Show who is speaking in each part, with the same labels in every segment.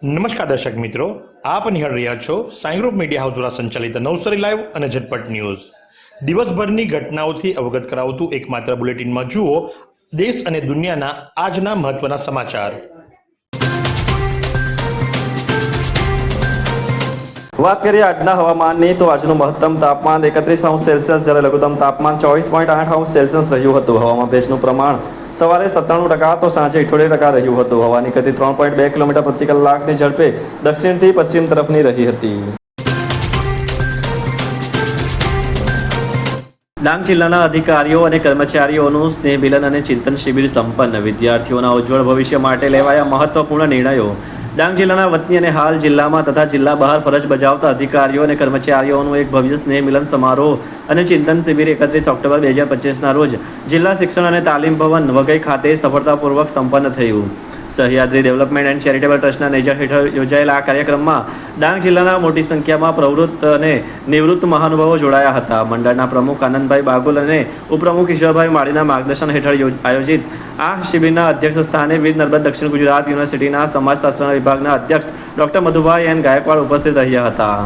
Speaker 1: નમસ્કાર દર્શક મિત્રો, આપ નિહાળ રહ્યા છો સાઈ ગ્રુપ મીડિયા હાઉસ દ્વારા સંચાલિત નવસારી લાઈવ અને ઝટપટ ન્યૂઝ. દિવસભરની ઘટનાઓથી અવગત કરાવતું એકમાત્ર બુલેટિનમાં જુઓ દેશ અને દુનિયાના આજના મહત્વના સમાચાર.
Speaker 2: વાત કરીએ આજના હવામાનની તો આજનું મહત્તમ તાપમાન 31°C જ્યારે લઘુત્તમ તાપમાન 24.8°C રહ્યું હતું. હવામાં ભેજનું પ્રમાણ સવારે 97% તો સાંજે 78% રહ્યું હતું. હવાની ગતિ 3.2 કિલોમીટર પ્રતિ કલાકની ઝડપે દક્ષિણથી પશ્ચિમ તરફની રહી હતી. ડાંગ જિલ્લાના અધિકારીઓ અને કર્મચારીઓનું સ્નેહ મિલન અને ચિંતન શિબિર સંપન્ન. વિદ્યાર્થીઓના ઉજ્જવળ ભવિષ્ય માટે લેવાયા મહત્વપૂર્ણ નિર્ણયો. ડાંગ જિલ્લાના વતની અને હાલ જિલ્લામાં તથા જિલ્લા બહાર ફરજ બજાવતા અધિકારીઓ અને કર્મચારીઓનું એક ભવ્ય સ્નેહ મિલન સમારોહ અને ચિંતન શિબિર 31 ઓક્ટોબર 2025ના રોજ જિલ્લા શિક્ષણ અને તાલીમ ભવન વઘઈ ખાતે સફળતાપૂર્વક સંપન્ન થયું. સહ્યાદ્રી ડેવલપમેન્ટ એન્ડ ચેરિટેબલ ટ્રસ્ટના નેજા હેઠળ યોજાયેલા આ કાર્યક્રમમાં ડાંગ જિલ્લાના મોટી સંખ્યામાં પ્રવૃત્ત અને નિવૃત્ત મહાનુભાવો જોડાયા હતા. મંડળના પ્રમુખ આનંદભાઈ બાગુલ અને ઉપપ્રમુખ ઈશ્વરભાઈ માળીના માર્ગદર્શન હેઠળ આયોજિત આ શિબિરના અધ્યક્ષ સ્થાને વીર નર્મદ દક્ષિણ ગુજરાત યુનિવર્સિટીના સમાજશાસ્ત્રના વિભાગના અધ્યક્ષ ડોક્ટર મધુભાઈ એન ગાયકવાડ ઉપસ્થિત રહ્યા હતા.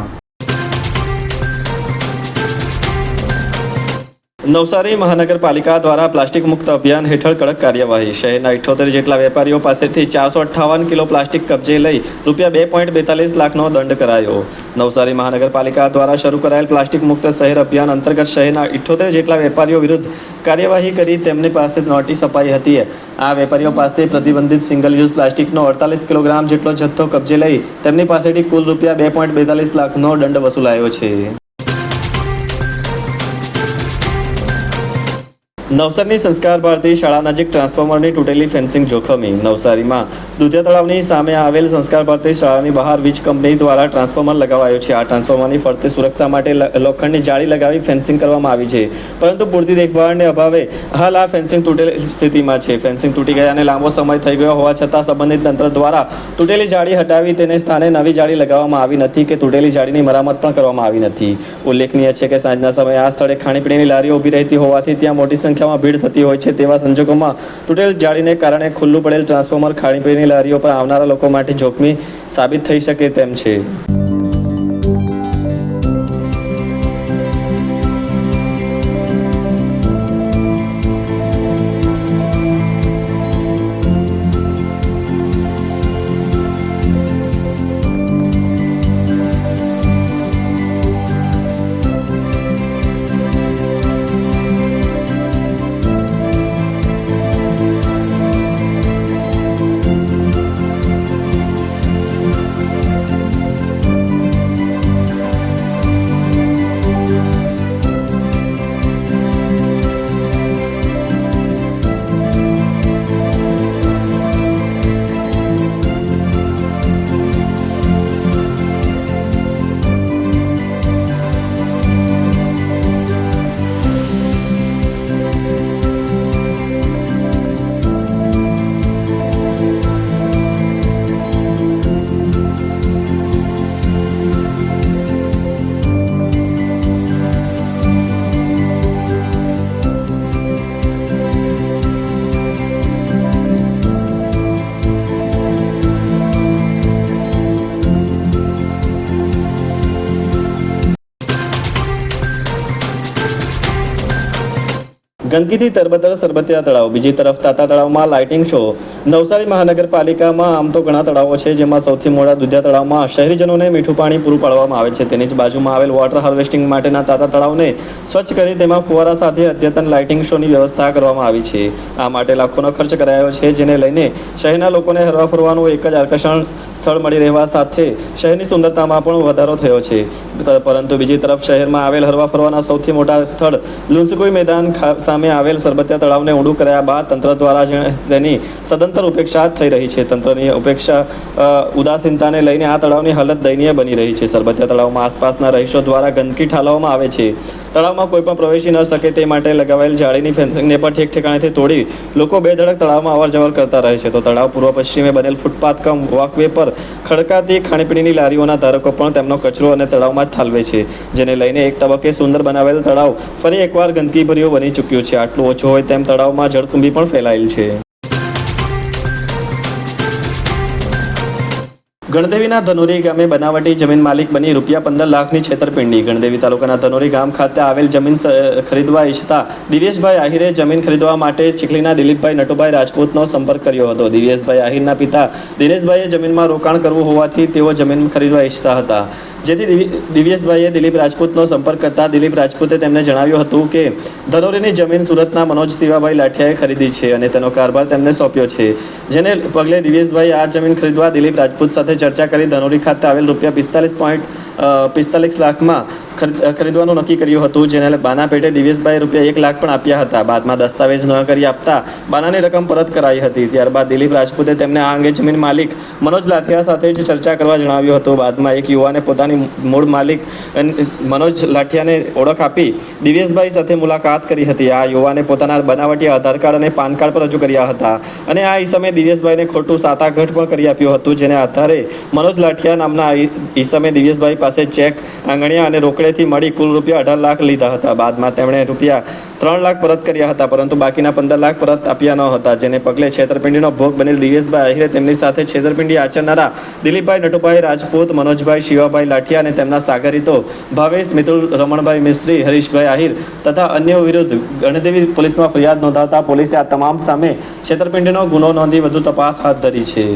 Speaker 2: નવસારી મહાનગરપાલિકા દ્વારા પ્લાસ્ટિક મુક્ત અભિયાન હેઠળ કડક કાર્યવાહી. શહેરના 78 જેટલા વેપારીઓ પાસેથી 458 કિલો પ્લાસ્ટિક કબજે લઈ ₹2.42 લાખનો દંડ કરાયો. નવસારી મહાનગરપાલિકા દ્વારા શરૂ કરાયેલ પ્લાસ્ટિક મુક્ત શહેર અભિયાન અંતર્ગત શહેરના 78 જેટલા વેપારીઓ વિરુદ્ધ કાર્યવાહી કરી તેમની પાસે નોટિસ અપાઈ હતી. આ વેપારીઓ પાસે પ્રતિબંધિત સિંગલ યુઝ પ્લાસ્ટિકનો 48 કિલોગ્રામ જેટલો જથ્થો કબજે લઈ તેમની પાસેથી કુલ ₹2.42 લાખનો દંડ વસૂલાયો છે. નવસારીની સંસ્કાર ભારતી શાળા નજીક ટ્રાન્સફોર્મરની તૂટેલી ફેન્સિંગ જોખમી. નવસારીમાં દુધિયા તળાવની સામે આવેલ સંસ્કાર ભારતી શાળાની બહાર વીજ કંપની દ્વારા ટ્રાન્સફોર્મર લગાવાયું છે. આ ટ્રાન્સફોર્મરની ફરતે સુરક્ષા માટે લોખંડની જાળી લગાવી ફેન્સિંગ કરવામાં આવી છે, પરંતુ પૂરતી દેખભાળને અભાવે હાલ આ ફેન્સિંગ તૂટેલી સ્થિતિમાં છે. ફેન્સિંગ તૂટી ગયા અને લાંબો સમય થઈ ગયો હોવા છતાં સંબંધિત તંત્ર દ્વારા તૂટેલી જાળી હટાવી તેને સ્થાને નવી જાળી લગાવવામાં આવી નથી કે તૂટેલી જાળીની મરામત પણ કરવામાં આવી નથી. ઉલ્લેખનીય છે કે સાંજના સમયે આ સ્થળે ખાણીપીણીની લારીઓ ઊભી રહેતી હોવાથી ત્યાં મોટી સંખ્યામાં ભીડ થતી હોય છે. તેવા સંજોગોમાં તૂટેલ જાળીને કારણે ખુલ્લું પડેલ ટ્રાન્સફોર્મર ખાણીપીણીની લારીઓ પર આવનારા લોકો માટે જોખમી સાબિત થઈ શકે તેમ છે. ગંદકીથી તરબતર સરબતિયા તળાવ. બીજી તરફ તાતા તળાવમાં લાઇટિંગ શો. નવસારી મહાનગરપાલિકામાં આમ તો ઘણા તળાવો છે, જેમાં સૌથી મોટા દુધિયા તળાવમાં શહેરીજનોને મીઠું પાણી પૂરું પાડવામાં આવે છે. તેની જ બાજુમાં આવેલ વોટર હાર્વેસ્ટિંગ માટેના તાતા તળાવને સ્વચ્છ કરી તેમાં ફુવારા સાથે અદ્યતન લાઇટિંગ શોની વ્યવસ્થા કરવામાં આવી છે. આ માટે લાખોનો ખર્ચ કરાયો છે, જેને લઈને શહેરના લોકોને હરવા ફરવાનું એક જ આકર્ષણ સ્થળ મળી રહેવા સાથે શહેરની સુંદરતામાં પણ વધારો થયો છે. પરંતુ બીજી તરફ શહેરમાં આવેલ હરવા ફરવાના સૌથી મોટા સ્થળ લુન્સકોઈ મેદાન સામે આવેલ સરબતિયા તળાવને ઊંડું કર્યા બાદ તંત્ર દ્વારા તેની સદંતર ઉપેક્ષા થઈ રહી છે. તંત્રની ઉપેક્ષા ઉદાસીનતાને લઈને આ તળાવની હાલત દયનીય બની રહી છે. સરબતિયા તળાવમાં આસપાસના રહીશો દ્વારા ગંદકી ઠાલવવામાં આવે છે. તળાવમાં કોઈ પણ પ્રવેશી ન શકે તે માટે લગાવેલ જાળીની ફેન્સિંગને પણ ઠેક ઠેકાણેથી તોડી લોકો બેધડક તળાવમાં અવરજવર કરતા રહે છે. તો તળાવ પૂર્વ પશ્ચિમે બનેલ ફૂટપાથ કમ વોકવે પર ખડકાતી ખાણીપીણીની લારીઓના ધારકો પણ તેમનો કચરો અને તળાવમાં જ ઠાલવે છે, જેને લઈને એક તબક્કે સુંદર બનાવેલ તળાવ ફરી એકવાર ગંદકીભર્યું બની ચૂક્યું છે. આટલું ઓછું હોય તેમ તળાવમાં જળકુંભી પણ ફેલાયેલ છે. ગણદેવીના ધનોરી ગામે બનાવટી જમીન માલિક બની ₹15 લાખની છેતરપિંડી. ગણદેવી તાલુકાના ધનોરી ગામ ખાતે આવેલ જમીન ખરીદવા ઈચ્છતા દિવ્યેશભાઈ આહિરે જમીન ખરીદવા માટે ચીખલીના દિલીપભાઈ નટુભાઈ રાજપૂતનો સંપર્ક કર્યો હતો. દિવ્યેશભાઈ આહિરના પિતા દિનેશભાઈએ જમીનમાં રોકાણ કરવું હોવાથી તેઓ જમીન ખરીદવા ઈચ્છતા હતા. જેથી દિવ્યેશભાઈએ દિલીપ રાજપૂતનો સંપર્ક કરતા દિલીપ રાજપૂતે તેમને જણાવ્યું હતું કે ધનોરીની જમીન સુરતના મનોજ શિવાભાઈ લાઠિયાએ ખરીદી છે અને તેનો કારભાર તેમને સોંપ્યો છે. જેને પગલે દિવ્યેશભાઈ આ જમીન ખરીદવા દિલીપ રાજપૂત સાથે ચર્ચા કરી ધનોરી ખાતે આવેલ ₹45.45 લાખમાં ખરીદવાનું નક્કી કર્યું હતું. જેને બાના પેટે દિવ્યેશભાઈએ ₹1 લાખ પણ આપ્યા હતા. બાદમાં દસ્તાવેજ ન કરી આપતા બાનાની રકમ પરત કરાઈ હતી. ત્યારબાદ દિલીપ રાજપૂતે તેમને આ અંગે જમીન માલિક મનોજ લાઠિયા સાથે જ ચર્ચા કરવા જણાવ્યું હતું. બાદમાં એક યુવાને પોતાની મૂળ માલિક મનોજ લાઠિયાને ઓળખ આપી દિવ્યેશભાઈ સાથે મુલાકાત કરી હતી. આ યુવાને પોતાના બનાવટી આધાર કાર્ડ અને પાન કાર્ડ પર રજૂ કર્યા હતા અને આ ઈસમે દિવ્યેશભાઈને ખોટું સાતાઘટ પણ કરી આપ્યું હતું. જેને આધારે મનોજ લાઠિયા નામના ઈસમે દિવ્યેશભાઈ પાસે ચેક, આંગણિયા અને રોકડેથી મળી કુલ ₹18 લાખ લીધા હતા. બાદમાં તેમણે ₹3 લાખ પરત કર્યા હતા, પરંતુ બાકીના 15 લાખ પરત આપ્યા ન હતા. જેને પગલે છેતરપિંડીનો ભોગ બનેલ દિવ્યેશભાઈ આહિરે તેમની સાથે છેતરપિંડી આચરનારા દિલીપભાઈ નટુભાઈ રાજપૂત, મનોજભાઈ શિવાભાઈ લાઠિયા અને તેમના સાગરીતો ભાવેશ, મિતુલ, રમણભાઈ મિસ્ત્રી, હરીશભાઈ આહિર તથા અન્યો વિરુદ્ધ ગણદેવી પોલીસમાં ફરિયાદ નોંધાવતા પોલીસે આ તમામ સામે છેતરપિંડીનો ગુનો નોંધી વધુ તપાસ હાથ ધરી છે.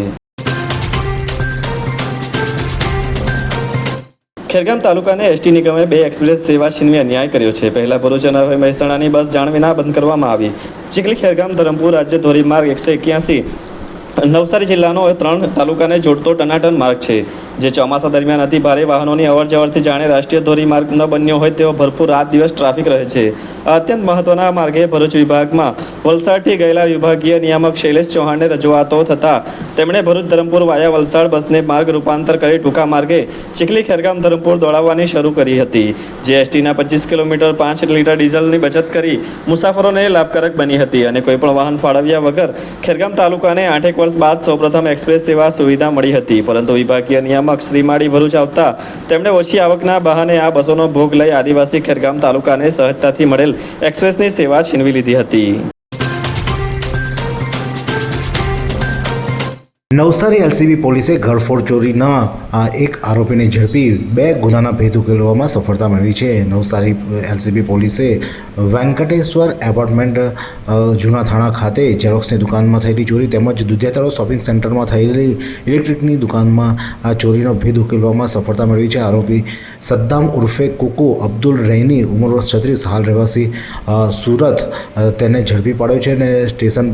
Speaker 2: ખેરગામ તાલુકાને એસટી નિગમે 2 એક્સપ્રેસ સેવા છીનવી અન્યાય કર્યો છે. પહેલા ભરૂચ અને હવે મહેસાણાની બસ જાણ વિના બંધ કરવામાં આવી. ચીખલી ખેરગામ ધરમપુર રાજ્ય ધોરીમાર્ગ 181 નવસારી જિલ્લાનો 3 તાલુકાને જોડતો ટનાટન માર્ગ છે, જે ચોમાસા દરમિયાન અતિ ભારે વાહનોની અવરજવરથી જાણે રાષ્ટ્રીય ધોરીમાર્ગ ન બન્યો હોય તેવો ભરપૂર રાત દિવસ ટ્રાફિક રહે છે. અત્યંત મહત્વના માર્ગે ભરૂચ વિભાગમાં વલસાડથી ગયેલા વિભાગીય નિયામક શૈલેષ ચૌહાણને રજૂઆતો થતાં તેમણે ભરૂચ ધરમપુર વાયા વલસાડ બસને માર્ગ રૂપાંતર કરી ટૂંકા માર્ગે ચીખલી ખેરગામ ધરમપુર દોડાવવાની શરૂ કરી હતી, જે એસટીના 25 કિલોમીટર 5 લીટર ડીઝલની બચત કરી મુસાફરોને લાભકારક બની હતી અને કોઈપણ વાહન ફાળવ્યા વગર ખેરગામ તાલુકાને 8 વર્ષ બાદ સૌપ્રથમ એક્સપ્રેસ સેવા સુવિધા મળી હતી. પરંતુ વિભાગીય નિયામક શ્રીમાળી ભરૂચ આવતા તેમણે ઓછી આવકના બહાને આ બસોનો ભોગ લઈ આદિવાસી ખેરગામ તાલુકાને સહજતાથી મળેલ એક્સપ્રેસની સેવા છીનવી લીધી હતી.
Speaker 3: નવસારી એલસીબી પોલીસે ઘરફોડ ચોરીના એક આરોપીને ઝડપી 2 ગુનાના ભેદ ઉકેલવામાં સફળતા મેળવી છે. નવસારી એલસીબી પોલીસે વેંકટેશ્વર એપાર્ટમેન્ટ જૂના થાણા ખાતે ઝેરોક્સની દુકાનમાં થયેલી ચોરી તેમજ દુધિયાતળાવ શોપિંગ સેન્ટરમાં થયેલી ઇલેક્ટ્રિકની દુકાનમાં આ ચોરીનો ભેદ ઉકેલવામાં સફળતા મેળવી છે. આરોપી સદ્દામ ઉર્ફે કુકુ અબ્દુલ રૈની, ઉંમર વર્ષ 36, હાલ રહેવાસી સુરત, તેને ઝડપી પાડ્યો છે અને સ્ટેશન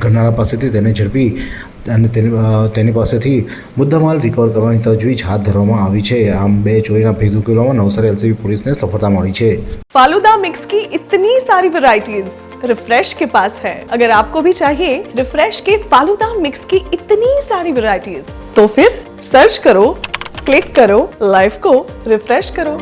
Speaker 3: ગરનાળા પાસેથી તેને ઝડપી અને તેની પાસેથી મુદ્દામાલ રિકવર કરવાની તજવીજ હાથ ધરવામાં આવી છે. આમ 2 ચોરીના ભેદ ઉકેલવામાં નવસારી એલસીબી पुलिस सफलता मिली है.
Speaker 4: फालूदा मिक्स की इतनी सारी वैरायटीज रिफ्रेश के पास है. अगर आपको भी चाहिए रिफ्रेश के फालूदा मिक्स की इतनी सारी वैरायटीज, तो फिर सर्च करो, क्लिक करो, लाइफ को रिफ्रेश करो.